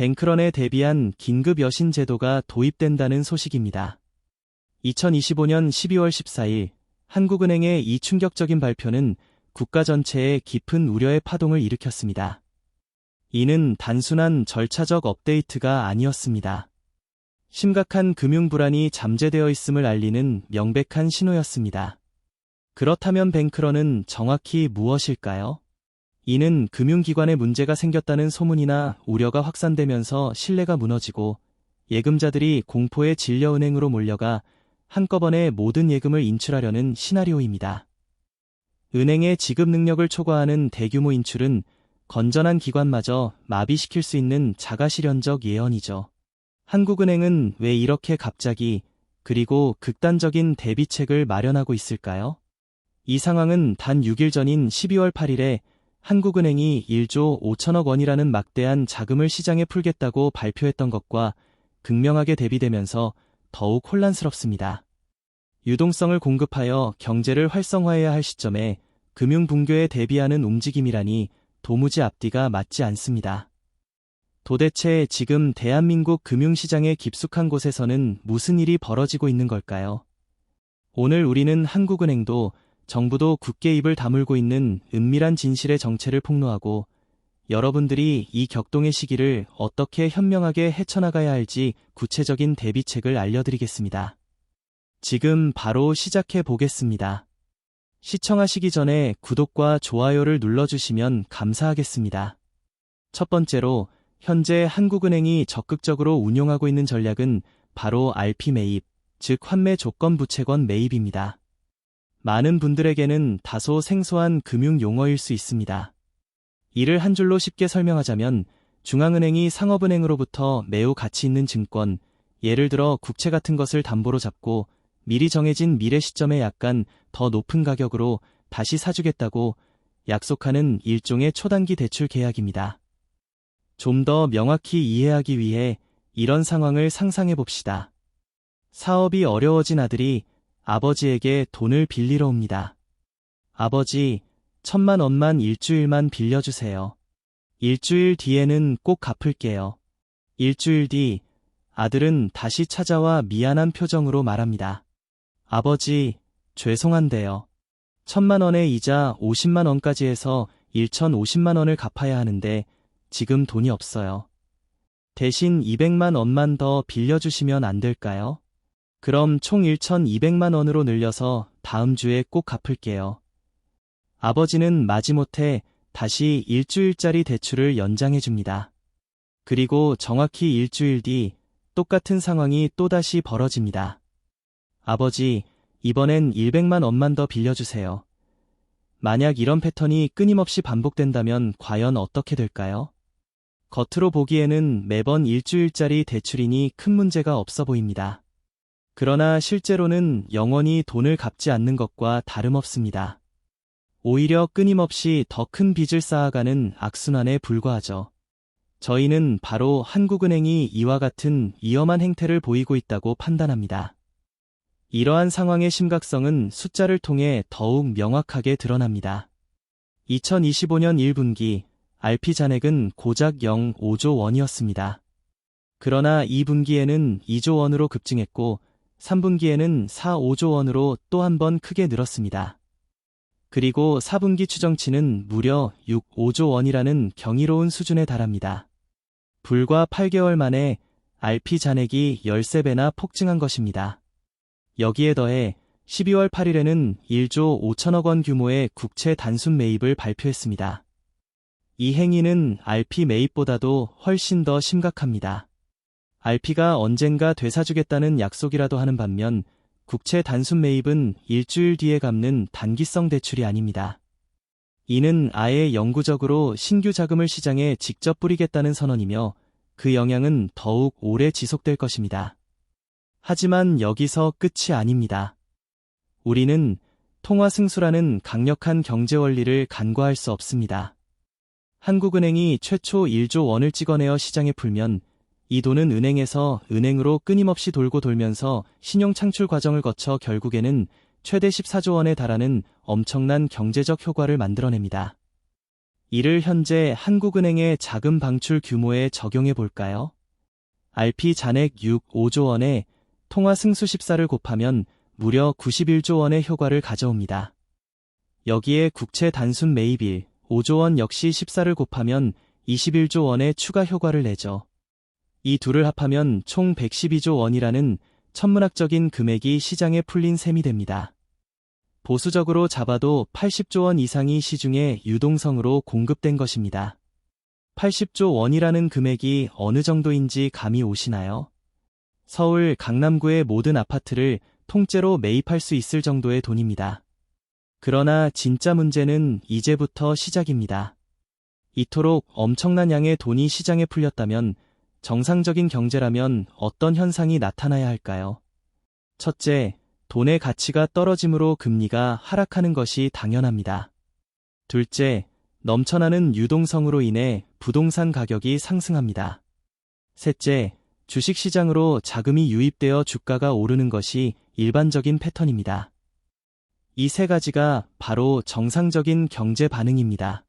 뱅크런에 대비한 긴급 여신 제도가 도입된다는 소식입니다. 2025년 12월 14일 한국은행의 이 충격적인 발표는 국가 전체에 깊은 우려의 파동을 일으켰습니다. 이는 단순한 절차적 업데이트가 아니었습니다. 심각한 금융 불안이 잠재되어 있음을 알리는 명백한 신호였습니다. 그렇다면 뱅크런은 정확히 무엇일까요? 이는 금융기관에 문제가 생겼다는 소문이나 우려가 확산되면서 신뢰가 무너지고 예금자들이 공포에 질려 은행으로 몰려가 한꺼번에 모든 예금을 인출하려는 시나리오입니다. 은행의 지급 능력을 초과하는 대규모 인출은 건전한 기관마저 마비시킬 수 있는 자가실현적 예언이죠. 한국은행은 왜 이렇게 갑자기 그리고 극단적인 대비책을 마련하고 있을까요? 이 상황은 단 6일 전인 12월 8일에 한국은행이 1조 5천억 원이라는 막대한 자금을 시장에 풀겠다고 발표했던 것과 극명하게 대비되면서 더욱 혼란스럽습니다. 유동성을 공급하여 경제를 활성화해야 할 시점에 금융 붕괴에 대비하는 움직임이라니 도무지 앞뒤가 맞지 않습니다. 도대체 지금 대한민국 금융시장의 깊숙한 곳에서는 무슨 일이 벌어지고 있는 걸까요? 오늘 우리는 한국은행도 정부도 굳게 입을 다물고 있는 은밀한 진실의 정체를 폭로하고 여러분들이 이 격동의 시기를 어떻게 현명하게 헤쳐나가야 할지 구체적인 대비책을 알려드리겠습니다. 지금 바로 시작해 보겠습니다. 시청하시기 전에 구독과 좋아요를 눌러주시면 감사하겠습니다. 첫 번째로 현재 한국은행이 적극적으로 운용하고 있는 전략은 바로 RP 매입, 즉 환매 조건 부채권 매입입니다. 많은 분들에게는 다소 생소한 금융 용어일 수 있습니다. 이를 한 줄로 쉽게 설명하자면 중앙은행이 상업은행으로부터 매우 가치 있는 증권, 예를 들어 국채 같은 것을 담보로 잡고 미리 정해진 미래 시점에 약간 더 높은 가격으로 다시 사주겠다고 약속하는 일종의 초단기 대출 계약입니다. 좀 더 명확히 이해하기 위해 이런 상황을 상상해 봅시다. 사업이 어려워진 아들이 아버지에게 돈을 빌리러 옵니다. 아버지, 1,000만 원만 일주일만 빌려주세요. 일주일 뒤에는 꼭 갚을게요. 일주일 뒤, 아들은 다시 찾아와 미안한 표정으로 말합니다. 아버지, 죄송한데요. 1,000만 원의 이자 50만 원까지 해서 1,050만 원을 갚아야 하는데 지금 돈이 없어요. 대신 200만 원만 더 빌려주시면 안 될까요? 그럼 총 1,200만 원으로 늘려서 다음 주에 꼭 갚을게요. 아버지는 마지못해 다시 일주일짜리 대출을 연장해 줍니다. 그리고 정확히 일주일 뒤 똑같은 상황이 또다시 벌어집니다. 아버지, 이번엔 100만 원만 더 빌려주세요. 만약 이런 패턴이 끊임없이 반복된다면 과연 어떻게 될까요? 겉으로 보기에는 매번 일주일짜리 대출이니 큰 문제가 없어 보입니다. 그러나 실제로는 영원히 돈을 갚지 않는 것과 다름없습니다. 오히려 끊임없이 더 큰 빚을 쌓아가는 악순환에 불과하죠. 저희는 바로 한국은행이 이와 같은 위험한 행태를 보이고 있다고 판단합니다. 이러한 상황의 심각성은 숫자를 통해 더욱 명확하게 드러납니다. 2025년 1분기 RP 잔액은 고작 0.5조 원이었습니다. 그러나 2분기에는 2조 원으로 급증했고 3분기에는 4.5조 원으로 또 한 번 크게 늘었습니다. 그리고 4분기 추정치는 무려 6.5조 원이라는 경이로운 수준에 달합니다. 불과 8개월 만에 RP 잔액이 13배나 폭증한 것입니다. 여기에 더해 12월 8일에는 1조 5천억 원 규모의 국채 단순 매입을 발표했습니다. 이 행위는 RP 매입보다도 훨씬 더 심각합니다. RP가 언젠가 되사주겠다는 약속이라도 하는 반면 국채 단순 매입은 일주일 뒤에 갚는 단기성 대출이 아닙니다. 이는 아예 영구적으로 신규 자금을 시장에 직접 뿌리겠다는 선언이며 그 영향은 더욱 오래 지속될 것입니다. 하지만 여기서 끝이 아닙니다. 우리는 통화승수라는 강력한 경제 원리를 간과할 수 없습니다. 한국은행이 최초 1조 원을 찍어내어 시장에 풀면 이 돈은 은행에서 은행으로 끊임없이 돌고 돌면서 신용 창출 과정을 거쳐 결국에는 최대 14조 원에 달하는 엄청난 경제적 효과를 만들어냅니다. 이를 현재 한국은행의 자금 방출 규모에 적용해 볼까요? RP 잔액 5조 원에 통화 승수 14를 곱하면 무려 91조 원의 효과를 가져옵니다. 여기에 국채 단순 매입일 5조 원 역시 14를 곱하면 21조 원의 추가 효과를 내죠. 이 둘을 합하면 총 112조 원이라는 천문학적인 금액이 시장에 풀린 셈이 됩니다. 보수적으로 잡아도 80조 원 이상이 시중에 유동성으로 공급된 것입니다. 80조 원이라는 금액이 어느 정도인지 감이 오시나요? 서울 강남구의 모든 아파트를 통째로 매입할 수 있을 정도의 돈입니다. 그러나 진짜 문제는 이제부터 시작입니다. 이토록 엄청난 양의 돈이 시장에 풀렸다면 정상적인 경제라면 어떤 현상이 나타나야 할까요? 첫째, 돈의 가치가 떨어짐으로 금리가 하락하는 것이 당연합니다. 둘째, 넘쳐나는 유동성으로 인해 부동산 가격이 상승합니다. 셋째, 주식시장으로 자금이 유입되어 주가가 오르는 것이 일반적인 패턴입니다. 이 세 가지가 바로 정상적인 경제 반응입니다.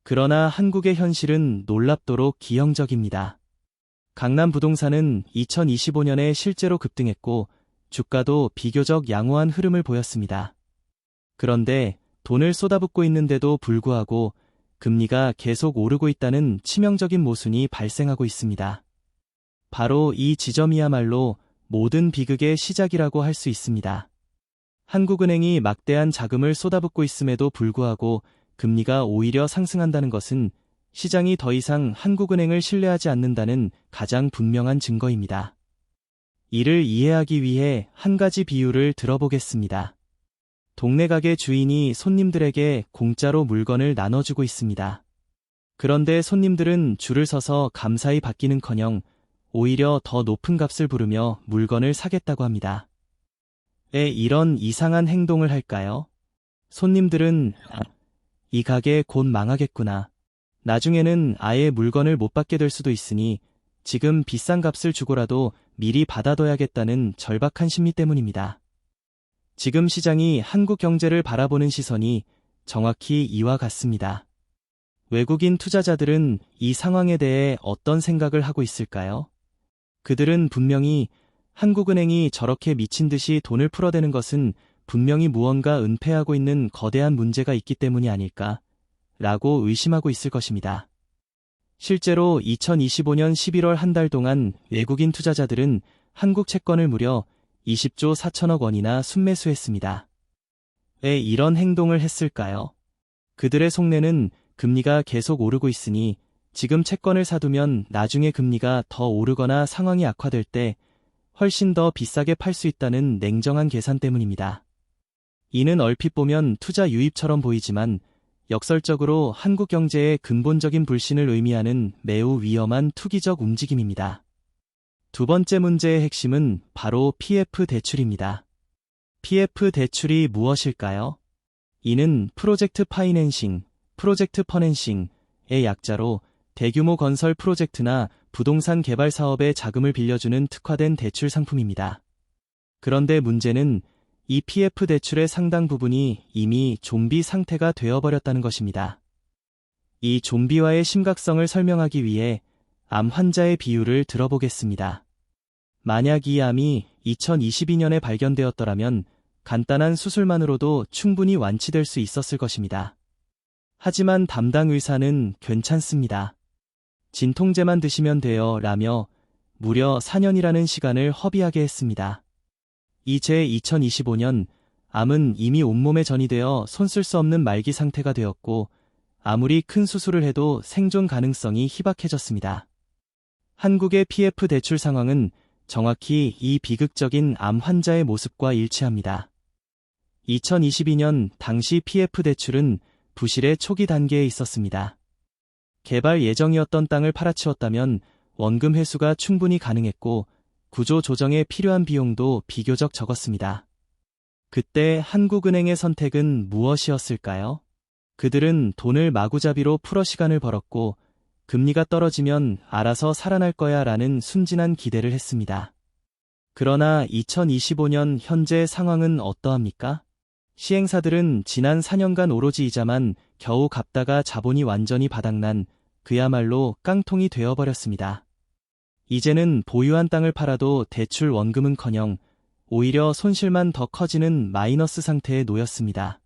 그러나 한국의 현실은 놀랍도록 기형적입니다. 강남 부동산은 2025년에 실제로 급등했고 주가도 비교적 양호한 흐름을 보였습니다. 그런데 돈을 쏟아붓고 있는데도 불구하고 금리가 계속 오르고 있다는 치명적인 모순이 발생하고 있습니다. 바로 이 지점이야말로 모든 비극의 시작이라고 할 수 있습니다. 한국은행이 막대한 자금을 쏟아붓고 있음에도 불구하고 금리가 오히려 상승한다는 것은 시장이 더 이상 한국은행을 신뢰하지 않는다는 가장 분명한 증거입니다. 이를 이해하기 위해 한 가지 비유를 들어보겠습니다. 동네 가게 주인이 손님들에게 공짜로 물건을 나눠주고 있습니다. 그런데 손님들은 줄을 서서 감사히 받기는커녕 오히려 더 높은 값을 부르며 물건을 사겠다고 합니다. 왜 이런 이상한 행동을 할까요? 손님들은 이 가게 곧 망하겠구나. 나중에는 아예 물건을 못 받게 될 수도 있으니 지금 비싼 값을 주고라도 미리 받아둬야겠다는 절박한 심리 때문입니다. 지금 시장이 한국 경제를 바라보는 시선이 정확히 이와 같습니다. 외국인 투자자들은 이 상황에 대해 어떤 생각을 하고 있을까요? 그들은 분명히 한국은행이 저렇게 미친 듯이 돈을 풀어대는 것은 분명히 무언가 은폐하고 있는 거대한 문제가 있기 때문이 아닐까 라고 의심하고 있을 것입니다. 실제로 2025년 11월 한 달 동안 외국인 투자자들은 한국 채권을 무려 20조 4천억 원이나 순매수했습니다. 왜 이런 행동을 했을까요? 그들의 속내는 금리가 계속 오르고 있으니 지금 채권을 사두면 나중에 금리가 더 오르거나 상황이 악화될 때 훨씬 더 비싸게 팔 수 있다는 냉정한 계산 때문입니다. 이는 얼핏 보면 투자 유입처럼 보이지만 역설적으로 한국 경제의 근본적인 불신을 의미하는 매우 위험한 투기적 움직임입니다. 두 번째 문제의 핵심은 바로 PF 대출입니다. PF 대출이 무엇일까요? 이는 프로젝트 파이낸싱, 프로젝트 퍼낸싱의 약자로 대규모 건설 프로젝트나 부동산 개발 사업에 자금을 빌려주는 특화된 대출 상품입니다. 그런데 문제는 이 PF 대출의 상당 부분이 이미 좀비 상태가 되어버렸다는 것입니다. 이 좀비화의 심각성을 설명하기 위해 암 환자의 비유를 들어보겠습니다. 만약 이 암이 2022년에 발견되었더라면 간단한 수술만으로도 충분히 완치될 수 있었을 것입니다. 하지만 담당 의사는 괜찮습니다. 진통제만 드시면 돼요 라며 무려 4년이라는 시간을 허비하게 했습니다. 이제 2025년 암은 이미 온몸에 전이되어 손 쓸 수 없는 말기 상태가 되었고 아무리 큰 수술을 해도 생존 가능성이 희박해졌습니다. 한국의 PF 대출 상황은 정확히 이 비극적인 암 환자의 모습과 일치합니다. 2022년 당시 PF 대출은 부실의 초기 단계에 있었습니다. 개발 예정이었던 땅을 팔아치웠다면 원금 회수가 충분히 가능했고 구조 조정에 필요한 비용도 비교적 적었습니다. 그때 한국은행의 선택은 무엇이었을까요? 그들은 돈을 마구잡이로 풀어 시간을 벌었고 금리가 떨어지면 알아서 살아날 거야 라는 순진한 기대를 했습니다. 그러나 2025년 현재 상황은 어떠합니까? 시행사들은 지난 4년간 오로지 이자만 겨우 갚다가 자본이 완전히 바닥난 그야말로 깡통이 되어버렸습니다. 이제는 보유한 땅을 팔아도 대출 원금은커녕 오히려 손실만 더 커지는 마이너스 상태에 놓였습니다.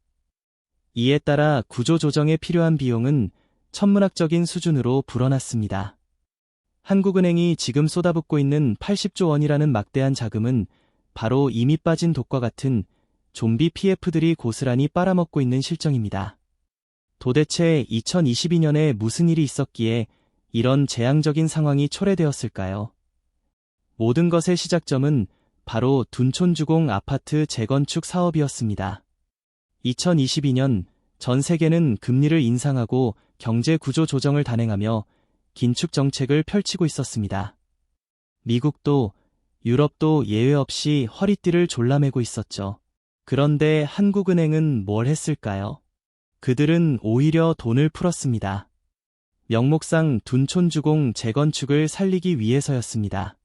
이에 따라 구조조정에 필요한 비용은 천문학적인 수준으로 불어났습니다. 한국은행이 지금 쏟아붓고 있는 80조 원이라는 막대한 자금은 바로 이미 빠진 독과 같은 좀비 PF들이 고스란히 빨아먹고 있는 실정입니다. 도대체 2022년에 무슨 일이 있었기에 이런 재앙적인 상황이 초래되었을까요? 모든 것의 시작점은 바로 둔촌주공 아파트 재건축 사업이었습니다. 2022년 전 세계는 금리를 인상하고 경제 구조 조정을 단행하며 긴축 정책을 펼치고 있었습니다. 미국도 유럽도 예외 없이 허리띠를 졸라매고 있었죠. 그런데 한국은행은 뭘 했을까요? 그들은 오히려 돈을 풀었습니다. 명목상 둔촌주공 재건축을 살리기 위해서였습니다.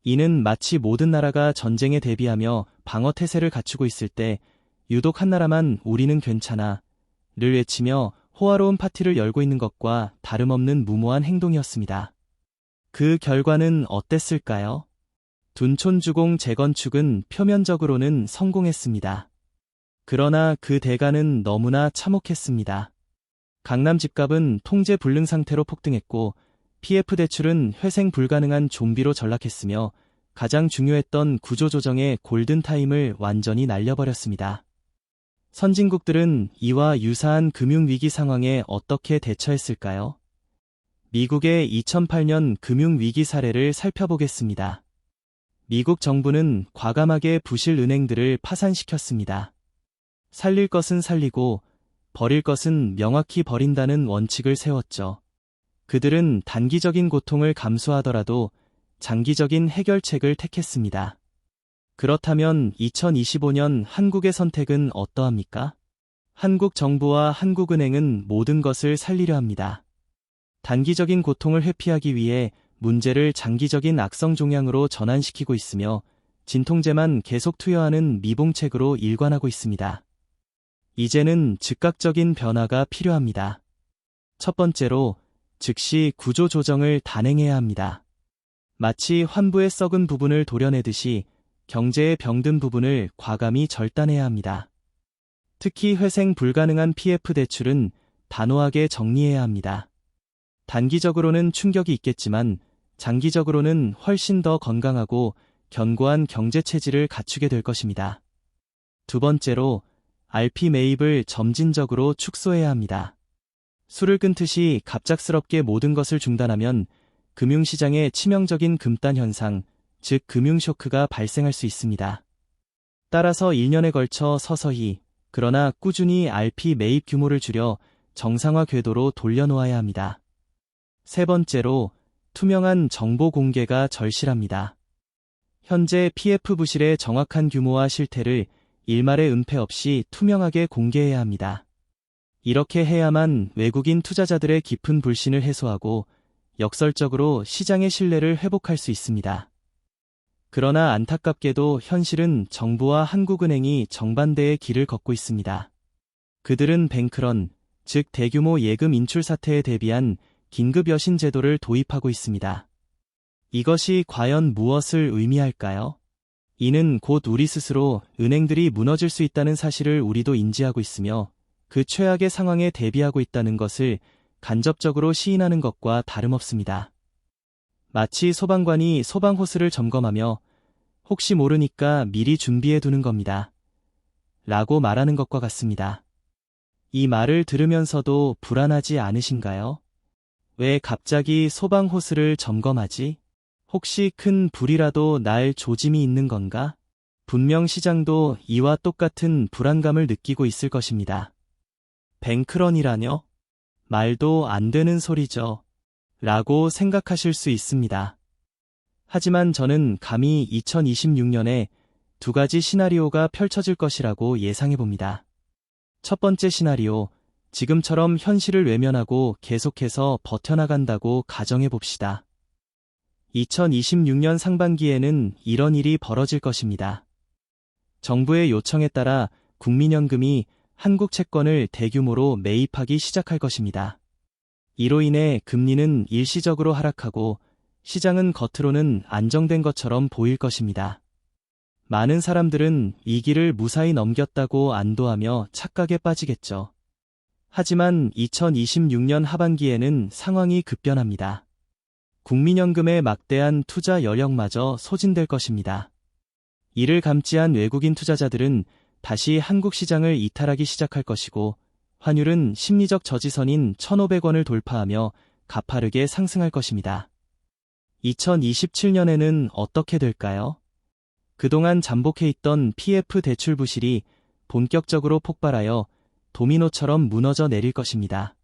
이는 마치 모든 나라가 전쟁에 대비하며 방어 태세를 갖추고 있을 때 유독 한 나라만 우리는 괜찮아 를 외치며 호화로운 파티를 열고 있는 것과 다름없는 무모한 행동이었습니다. 그 결과는 어땠을까요? 둔촌주공 재건축은 표면적으로는 성공했습니다. 그러나 그 대가는 너무나 참혹했습니다. 강남 집값은 통제 불능 상태로 폭등했고 PF 대출은 회생 불가능한 좀비로 전락했으며 가장 중요했던 구조조정의 골든타임을 완전히 날려버렸습니다. 선진국들은 이와 유사한 금융위기 상황에 어떻게 대처했을까요? 미국의 2008년 금융위기 사례를 살펴보겠습니다. 미국 정부는 과감하게 부실 은행들을 파산시켰습니다. 살릴 것은 살리고 버릴 것은 명확히 버린다는 원칙을 세웠죠. 그들은 단기적인 고통을 감수하더라도 장기적인 해결책을 택했습니다. 그렇다면 2025년 한국의 선택은 어떠합니까? 한국 정부와 한국은행은 모든 것을 살리려 합니다. 단기적인 고통을 회피하기 위해 문제를 장기적인 악성 종양으로 전환시키고 있으며 진통제만 계속 투여하는 미봉책으로 일관하고 있습니다. 이제는 즉각적인 변화가 필요합니다. 첫 번째로 즉시 구조조정을 단행해야 합니다. 마치 환부의 썩은 부분을 도려내듯이 경제의 병든 부분을 과감히 절단해야 합니다. 특히 회생 불가능한 PF 대출은 단호하게 정리해야 합니다. 단기적으로는 충격이 있겠지만 장기적으로는 훨씬 더 건강하고 견고한 경제 체질을 갖추게 될 것입니다. 두 번째로 RP 매입을 점진적으로 축소해야 합니다. 술을 끊듯이 갑작스럽게 모든 것을 중단하면 금융시장에 치명적인 금단 현상, 즉 금융쇼크가 발생할 수 있습니다. 따라서 1년에 걸쳐 서서히, 그러나 꾸준히 RP 매입 규모를 줄여 정상화 궤도로 돌려놓아야 합니다. 세 번째로 투명한 정보 공개가 절실합니다. 현재 PF 부실의 정확한 규모와 실태를 일말의 은폐 없이 투명하게 공개해야 합니다. 이렇게 해야만 외국인 투자자들의 깊은 불신을 해소하고 역설적으로 시장의 신뢰를 회복할 수 있습니다. 그러나 안타깝게도 현실은 정부와 한국은행이 정반대의 길을 걷고 있습니다. 그들은 뱅크런, 즉 대규모 예금 인출 사태에 대비한 긴급 여신 제도를 도입하고 있습니다. 이것이 과연 무엇을 의미할까요? 이는 곧 우리 스스로 은행들이 무너질 수 있다는 사실을 우리도 인지하고 있으며 그 최악의 상황에 대비하고 있다는 것을 간접적으로 시인하는 것과 다름없습니다. 마치 소방관이 소방호스를 점검하며 혹시 모르니까 미리 준비해 두는 겁니다. 라고 말하는 것과 같습니다. 이 말을 들으면서도 불안하지 않으신가요? 왜 갑자기 소방호스를 점검하지? 혹시 큰 불이라도 날 조짐이 있는 건가? 분명 시장도 이와 똑같은 불안감을 느끼고 있을 것입니다. 뱅크런이라뇨? 말도 안 되는 소리죠. 라고 생각하실 수 있습니다. 하지만 저는 감히 2026년에 두 가지 시나리오가 펼쳐질 것이라고 예상해 봅니다. 첫 번째 시나리오, 지금처럼 현실을 외면하고 계속해서 버텨나간다고 가정해 봅시다. 2026년 상반기에는 이런 일이 벌어질 것입니다. 정부의 요청에 따라 국민연금이 한국 채권을 대규모로 매입하기 시작할 것입니다. 이로 인해 금리는 일시적으로 하락하고 시장은 겉으로는 안정된 것처럼 보일 것입니다. 많은 사람들은 위기를 무사히 넘겼다고 안도하며 착각에 빠지겠죠. 하지만 2026년 하반기에는 상황이 급변합니다. 국민연금의 막대한 투자 여력마저 소진될 것입니다. 이를 감지한 외국인 투자자들은 다시 한국 시장을 이탈하기 시작할 것이고 환율은 심리적 저지선인 1,500원을 돌파하며 가파르게 상승할 것입니다. 2027년에는 어떻게 될까요? 그동안 잠복해 있던 PF 대출 부실이 본격적으로 폭발하여 도미노처럼 무너져 내릴 것입니다.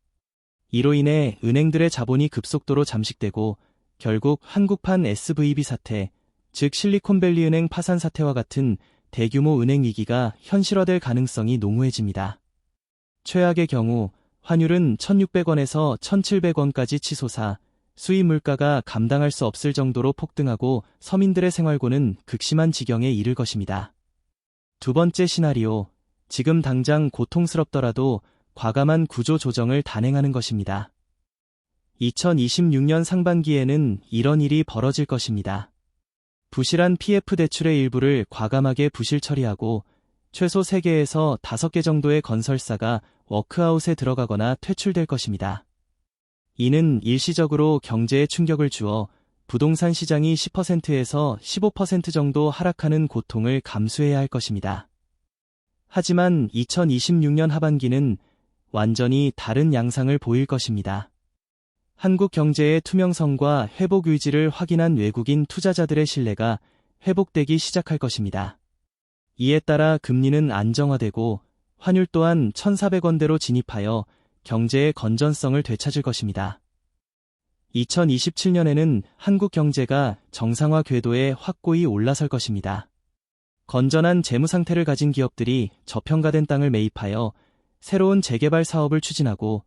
이로 인해 은행들의 자본이 급속도로 잠식되고 결국 한국판 SVB 사태, 즉 실리콘밸리 은행 파산 사태와 같은 대규모 은행 위기가 현실화될 가능성이 농후해집니다. 최악의 경우 환율은 1,600원에서 1,700원까지 치솟아 수입 물가가 감당할 수 없을 정도로 폭등하고 서민들의 생활고는 극심한 지경에 이를 것입니다. 두 번째 시나리오, 지금 당장 고통스럽더라도 과감한 구조 조정을 단행하는 것입니다. 2026년 상반기에는 이런 일이 벌어질 것입니다. 부실한 PF 대출의 일부를 과감하게 부실 처리하고 최소 3개에서 5개 정도의 건설사가 워크아웃에 들어가거나 퇴출될 것입니다. 이는 일시적으로 경제에 충격을 주어 부동산 시장이 10%에서 15% 정도 하락하는 고통을 감수해야 할 것입니다. 하지만 2026년 하반기는 완전히 다른 양상을 보일 것입니다. 한국 경제의 투명성과 회복 의지를 확인한 외국인 투자자들의 신뢰가 회복되기 시작할 것입니다. 이에 따라 금리는 안정화되고 환율 또한 1,400원대로 진입하여 경제의 건전성을 되찾을 것입니다. 2027년에는 한국 경제가 정상화 궤도에 확고히 올라설 것입니다. 건전한 재무 상태를 가진 기업들이 저평가된 땅을 매입하여 새로운 재개발 사업을 추진하고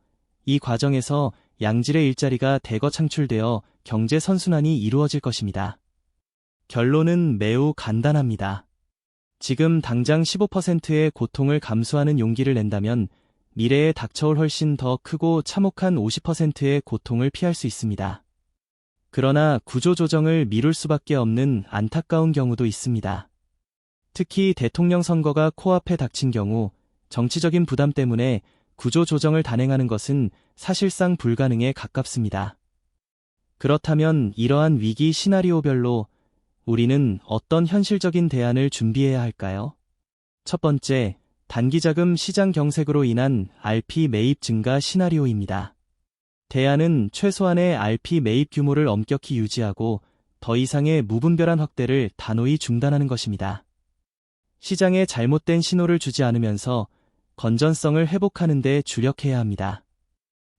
이 과정에서 양질의 일자리가 대거 창출되어 경제 선순환이 이루어질 것입니다. 결론은 매우 간단합니다. 지금 당장 15%의 고통을 감수하는 용기를 낸다면 미래에 닥쳐올 훨씬 더 크고 참혹한 50%의 고통을 피할 수 있습니다. 그러나 구조조정을 미룰 수밖에 없는 안타까운 경우도 있습니다. 특히 대통령 선거가 코앞에 닥친 경우 정치적인 부담 때문에 구조조정을 단행하는 것은 사실상 불가능에 가깝습니다. 그렇다면 이러한 위기 시나리오별로 우리는 어떤 현실적인 대안을 준비해야 할까요? 첫 번째, 단기자금 시장 경색으로 인한 RP 매입 증가 시나리오입니다. 대안은 최소한의 RP 매입 규모를 엄격히 유지하고 더 이상의 무분별한 확대를 단호히 중단하는 것입니다. 시장에 잘못된 신호를 주지 않으면서 건전성을 회복하는 데 주력해야 합니다.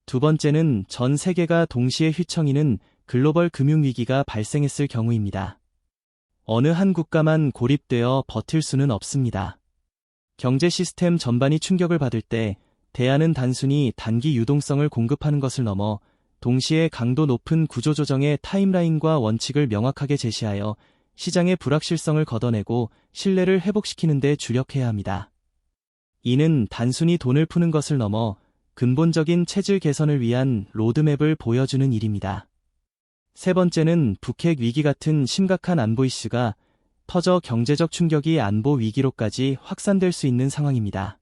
두 번째는 전 세계가 동시에 휘청이는 글로벌 금융위기가 발생했을 경우입니다. 어느 한 국가만 고립되어 버틸 수는 없습니다. 경제 시스템 전반이 충격을 받을 때 대안은 단순히 단기 유동성을 공급하는 것을 넘어 동시에 강도 높은 구조조정의 타임라인과 원칙을 명확하게 제시하여 시장의 불확실성을 걷어내고 신뢰를 회복시키는 데 주력해야 합니다. 이는 단순히 돈을 푸는 것을 넘어 근본적인 체질 개선을 위한 로드맵을 보여주는 일입니다. 세 번째는 북핵 위기 같은 심각한 안보 이슈가 터져 경제적 충격이 안보 위기로까지 확산될 수 있는 상황입니다.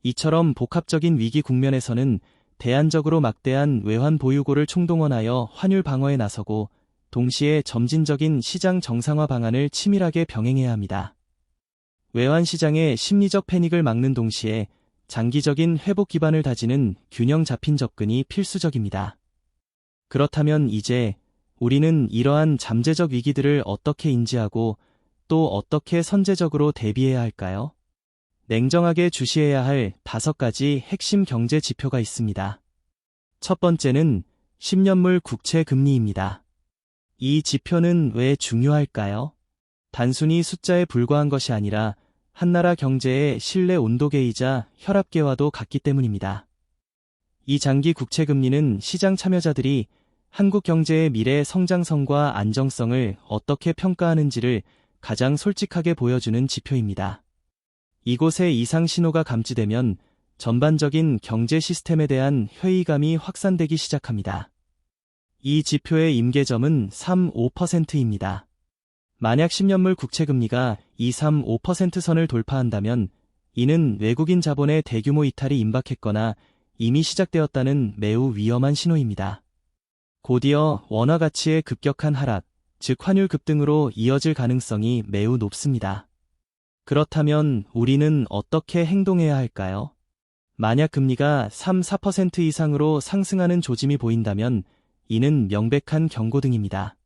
이처럼 복합적인 위기 국면에서는 대안적으로 막대한 외환 보유고를 총동원하여 환율 방어에 나서고 동시에 점진적인 시장 정상화 방안을 치밀하게 병행해야 합니다. 외환 시장의 심리적 패닉을 막는 동시에 장기적인 회복 기반을 다지는 균형 잡힌 접근이 필수적입니다. 그렇다면 이제 우리는 이러한 잠재적 위기들을 어떻게 인지하고 또 어떻게 선제적으로 대비해야 할까요? 냉정하게 주시해야 할 5가지 핵심 경제 지표가 있습니다. 첫 번째는 10년물 국채 금리입니다. 이 지표는 왜 중요할까요? 단순히 숫자에 불과한 것이 아니라 한 나라 경제의 신뢰 온도계이자 혈압계와도 같기 때문입니다. 이 장기 국채 금리는 시장 참여자들이 한국 경제의 미래 성장성과 안정성을 어떻게 평가하는지를 가장 솔직하게 보여주는 지표입니다. 이곳에 이상 신호가 감지되면 전반적인 경제 시스템에 대한 회의감이 확산되기 시작합니다. 이 지표의 임계점은 3-5%입니다. 만약 10년물 국채금리가 2-3-5% 선을 돌파한다면 이는 외국인 자본의 대규모 이탈이 임박했거나 이미 시작되었다는 매우 위험한 신호입니다. 곧이어 원화 가치의 급격한 하락, 즉 환율 급등으로 이어질 가능성이 매우 높습니다. 그렇다면 우리는 어떻게 행동해야 할까요? 만약 금리가 3-4% 이상으로 상승하는 조짐이 보인다면 이는 명백한 경고등입니다.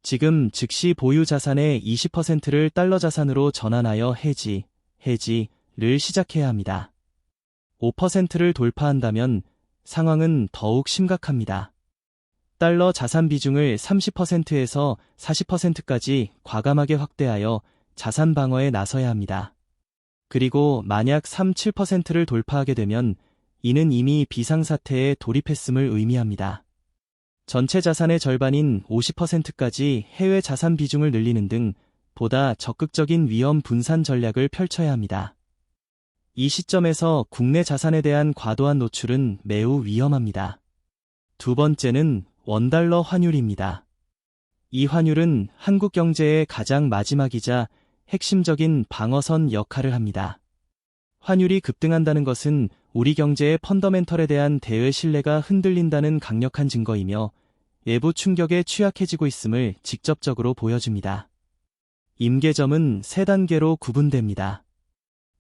지금 즉시 보유 자산의 20%를 달러 자산으로 전환하여 해지를 시작해야 합니다. 5%를 돌파한다면 상황은 더욱 심각합니다. 달러 자산 비중을 30%에서 40%까지 과감하게 확대하여 자산 방어에 나서야 합니다. 그리고 만약 3-7%를 돌파하게 되면 이는 이미 비상사태에 돌입했음을 의미합니다. 전체 자산의 절반인 50%까지 해외 자산 비중을 늘리는 등 보다 적극적인 위험 분산 전략을 펼쳐야 합니다. 이 시점에서 국내 자산에 대한 과도한 노출은 매우 위험합니다. 두 번째는 원달러 환율입니다. 이 환율은 한국 경제의 가장 마지막이자 핵심적인 방어선 역할을 합니다. 환율이 급등한다는 것은 우리 경제의 펀더멘털에 대한 대외 신뢰가 흔들린다는 강력한 증거이며 외부 충격에 취약해지고 있음을 직접적으로 보여줍니다. 임계점은 3단계로 구분됩니다.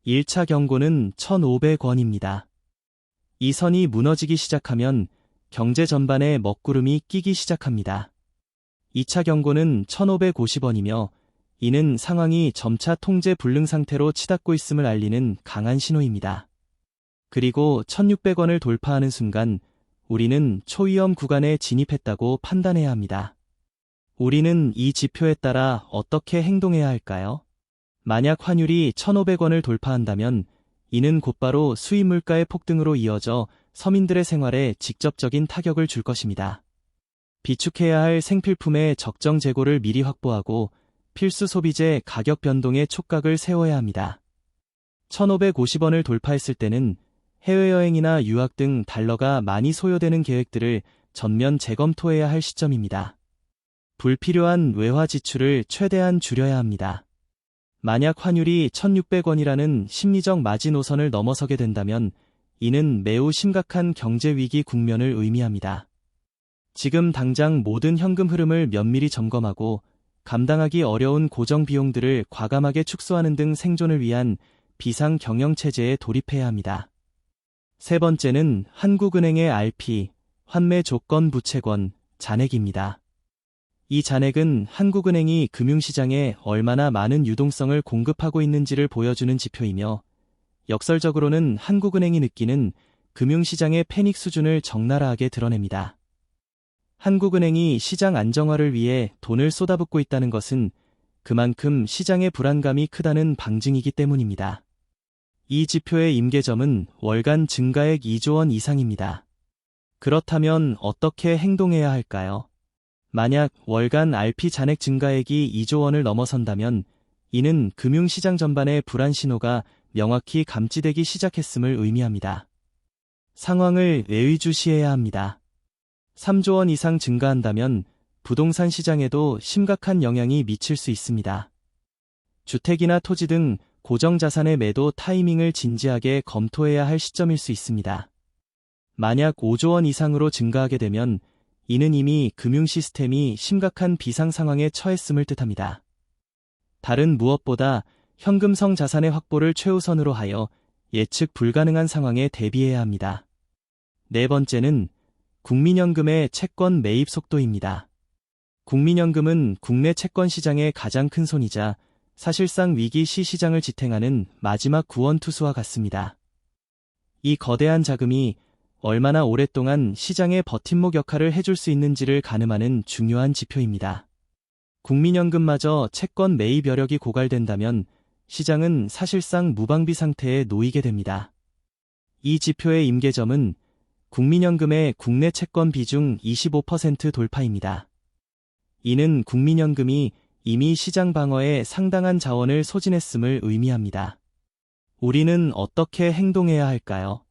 1차 경고는 1,500원입니다. 이 선이 무너지기 시작하면 경제 전반에 먹구름이 끼기 시작합니다. 2차 경고는 1,550원이며 이는 상황이 점차 통제 불능 상태로 치닫고 있음을 알리는 강한 신호입니다. 그리고 1,600원을 돌파하는 순간 우리는 초위험 구간에 진입했다고 판단해야 합니다. 우리는 이 지표에 따라 어떻게 행동해야 할까요? 만약 환율이 1,500원을 돌파한다면 이는 곧바로 수입 물가의 폭등으로 이어져 서민들의 생활에 직접적인 타격을 줄 것입니다. 비축해야 할 생필품의 적정 재고를 미리 확보하고 필수 소비재 가격 변동의 촉각을 세워야 합니다. 1,550원을 돌파했을 때는 해외여행이나 유학 등 달러가 많이 소요되는 계획들을 전면 재검토해야 할 시점입니다. 불필요한 외화 지출을 최대한 줄여야 합니다. 만약 환율이 1,600원이라는 심리적 마지노선을 넘어서게 된다면 이는 매우 심각한 경제 위기 국면을 의미합니다. 지금 당장 모든 현금 흐름을 면밀히 점검하고 감당하기 어려운 고정 비용들을 과감하게 축소하는 등 생존을 위한 비상 경영 체제에 돌입해야 합니다. 세 번째는 한국은행의 RP, 환매 조건 부채권, 잔액입니다. 이 잔액은 한국은행이 금융시장에 얼마나 많은 유동성을 공급하고 있는지를 보여주는 지표이며 역설적으로는 한국은행이 느끼는 금융시장의 패닉 수준을 적나라하게 드러냅니다. 한국은행이 시장 안정화를 위해 돈을 쏟아붓고 있다는 것은 그만큼 시장의 불안감이 크다는 방증이기 때문입니다. 이 지표의 임계점은 월간 증가액 2조 원 이상입니다. 그렇다면 어떻게 행동해야 할까요? 만약 월간 RP 잔액 증가액이 2조 원을 넘어선다면 이는 금융시장 전반의 불안 신호가 명확히 감지되기 시작했음을 의미합니다. 상황을 예의주시해야 합니다. 3조 원 이상 증가한다면 부동산 시장에도 심각한 영향이 미칠 수 있습니다. 주택이나 토지 등 고정자산의 매도 타이밍을 진지하게 검토해야 할 시점일 수 있습니다. 만약 5조 원 이상으로 증가하게 되면 이는 이미 금융 시스템이 심각한 비상 상황에 처했음을 뜻합니다. 다른 무엇보다 현금성 자산의 확보를 최우선으로 하여 예측 불가능한 상황에 대비해야 합니다. 네 번째는 국민연금의 채권 매입 속도입니다. 국민연금은 국내 채권 시장의 가장 큰 손이자 사실상 위기 시 시장을 지탱하는 마지막 구원투수와 같습니다. 이 거대한 자금이 얼마나 오랫동안 시장의 버팀목 역할을 해줄 수 있는지를 가늠하는 중요한 지표입니다. 국민연금마저 채권 매입 여력이 고갈된다면 시장은 사실상 무방비 상태에 놓이게 됩니다. 이 지표의 임계점은 국민연금의 국내 채권 비중 25% 돌파입니다. 이는 국민연금이 이미 시장 방어에 상당한 자원을 소진했음을 의미합니다. 우리는 어떻게 행동해야 할까요?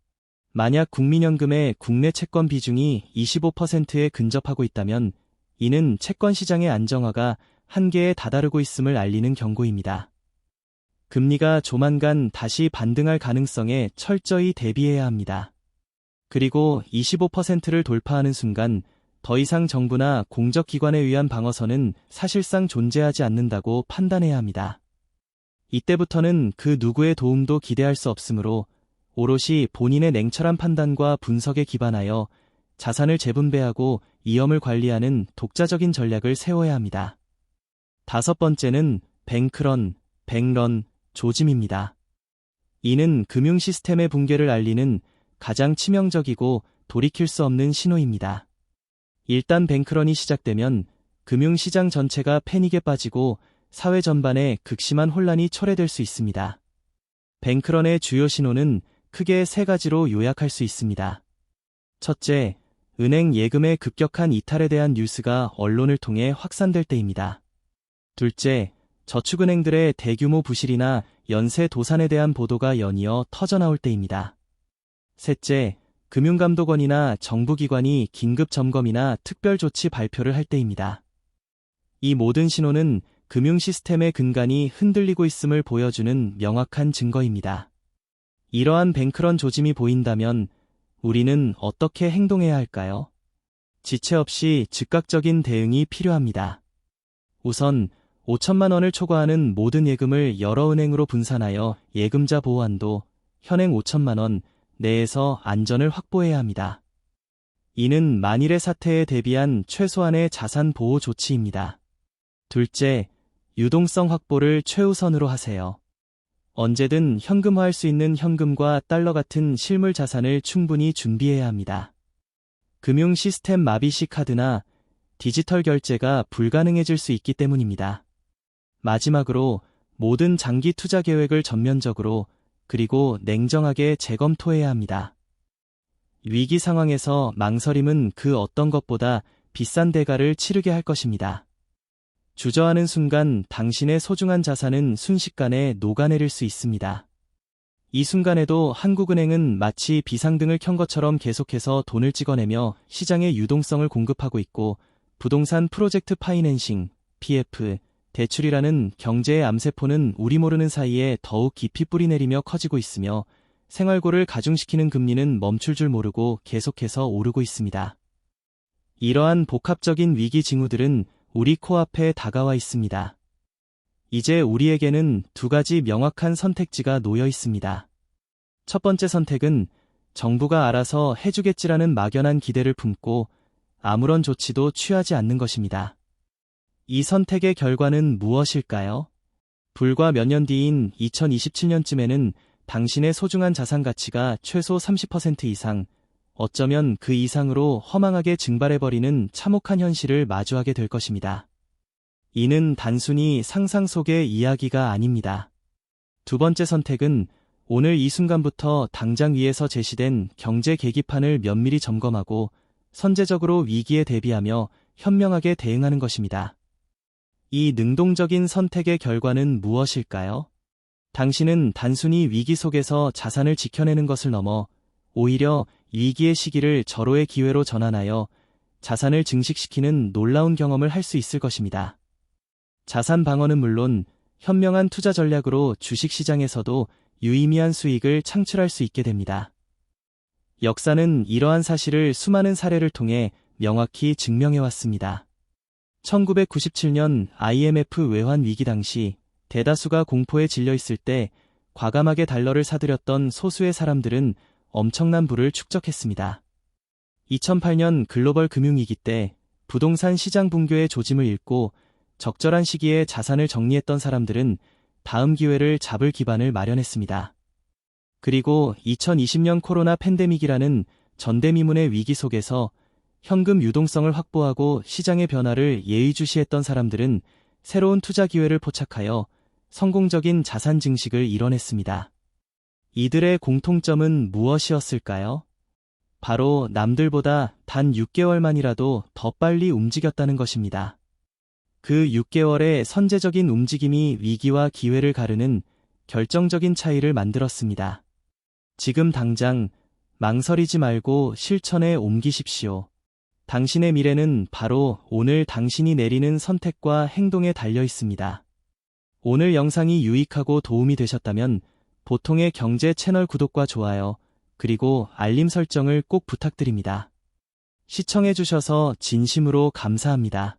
만약 국민연금의 국내 채권 비중이 25%에 근접하고 있다면 이는 채권 시장의 안정화가 한계에 다다르고 있음을 알리는 경고입니다. 금리가 조만간 다시 반등할 가능성에 철저히 대비해야 합니다. 그리고 25%를 돌파하는 순간 더 이상 정부나 공적기관에 의한 방어선은 사실상 존재하지 않는다고 판단해야 합니다. 이때부터는 그 누구의 도움도 기대할 수 없으므로 오롯이 본인의 냉철한 판단과 분석에 기반하여 자산을 재분배하고 위험을 관리하는 독자적인 전략을 세워야 합니다. 다섯 번째는 뱅크런, 뱅런, 조짐입니다. 이는 금융 시스템의 붕괴를 알리는 가장 치명적이고 돌이킬 수 없는 신호입니다. 일단 뱅크런이 시작되면 금융시장 전체가 패닉에 빠지고 사회 전반에 극심한 혼란이 초래될 수 있습니다. 뱅크런의 주요 신호는 크게 세 가지로 요약할 수 있습니다. 첫째, 은행 예금의 급격한 이탈에 대한 뉴스가 언론을 통해 확산될 때입니다. 둘째, 저축은행들의 대규모 부실이나 연쇄 도산에 대한 보도가 연이어 터져나올 때입니다. 셋째, 금융감독원이나 정부기관이 긴급 점검이나 특별 조치 발표를 할 때입니다. 이 모든 신호는 금융 시스템의 근간이 흔들리고 있음을 보여주는 명확한 증거입니다. 이러한 뱅크런 조짐이 보인다면 우리는 어떻게 행동해야 할까요? 지체 없이 즉각적인 대응이 필요합니다. 우선 5천만 원을 초과하는 모든 예금을 여러 은행으로 분산하여 예금자 보호한도 현행 5천만 원 내에서 안전을 확보해야 합니다. 이는 만일의 사태에 대비한 최소한의 자산 보호 조치입니다. 둘째, 유동성 확보를 최우선으로 하세요. 언제든 현금화할 수 있는 현금과 달러 같은 실물 자산을 충분히 준비해야 합니다. 금융 시스템 마비 시 카드나 디지털 결제가 불가능해질 수 있기 때문입니다. 마지막으로 모든 장기 투자 계획을 전면적으로 그리고 냉정하게 재검토해야 합니다. 위기 상황에서 망설임은 그 어떤 것보다 비싼 대가를 치르게 할 것입니다. 주저하는 순간 당신의 소중한 자산은 순식간에 녹아내릴 수 있습니다. 이 순간에도 한국은행은 마치 비상등을 켠 것처럼 계속해서 돈을 찍어내며 시장에 유동성을 공급하고 있고 부동산 프로젝트 파이낸싱, PF, 대출이라는 경제의 암세포는 우리 모르는 사이에 더욱 깊이 뿌리내리며 커지고 있으며 생활고를 가중시키는 금리는 멈출 줄 모르고 계속해서 오르고 있습니다. 이러한 복합적인 위기 징후들은 우리 코앞에 다가와 있습니다. 이제 우리에게는 두 가지 명확한 선택지가 놓여 있습니다. 첫 번째 선택은 정부가 알아서 해주겠지라는 막연한 기대를 품고 아무런 조치도 취하지 않는 것입니다. 이 선택의 결과는 무엇일까요? 불과 몇 년 뒤인 2027년쯤에는 당신의 소중한 자산 가치가 최소 30% 이상, 어쩌면 그 이상으로 허망하게 증발해버리는 참혹한 현실을 마주하게 될 것입니다. 이는 단순히 상상 속의 이야기가 아닙니다. 두 번째 선택은 오늘 이 순간부터 당장 위에서 제시된 경제 계기판을 면밀히 점검하고 선제적으로 위기에 대비하며 현명하게 대응하는 것입니다. 이 능동적인 선택의 결과는 무엇일까요? 당신은 단순히 위기 속에서 자산을 지켜내는 것을 넘어 오히려 위기의 시기를 절호의 기회로 전환하여 자산을 증식시키는 놀라운 경험을 할 수 있을 것입니다. 자산 방어는 물론 현명한 투자 전략으로 주식시장에서도 유의미한 수익을 창출할 수 있게 됩니다. 역사는 이러한 사실을 수많은 사례를 통해 명확히 증명해왔습니다. 1997년 IMF 외환 위기 당시 대다수가 공포에 질려 있을 때 과감하게 달러를 사들였던 소수의 사람들은 엄청난 부를 축적했습니다. 2008년 글로벌 금융위기 때 부동산 시장 붕괴의 조짐을 읽고 적절한 시기에 자산을 정리했던 사람들은 다음 기회를 잡을 기반을 마련했습니다. 그리고 2020년 코로나 팬데믹이라는 전대미문의 위기 속에서 현금 유동성을 확보하고 시장의 변화를 예의주시했던 사람들은 새로운 투자 기회를 포착하여 성공적인 자산 증식을 이뤄냈습니다. 이들의 공통점은 무엇이었을까요? 바로 남들보다 단 6개월만이라도 더 빨리 움직였다는 것입니다. 그 6개월의 선제적인 움직임이 위기와 기회를 가르는 결정적인 차이를 만들었습니다. 지금 당장 망설이지 말고 실천에 옮기십시오. 당신의 미래는 바로 오늘 당신이 내리는 선택과 행동에 달려 있습니다. 오늘 영상이 유익하고 도움이 되셨다면 보통의 경제 채널 구독과 좋아요, 그리고 알림 설정을 꼭 부탁드립니다. 시청해주셔서 진심으로 감사합니다.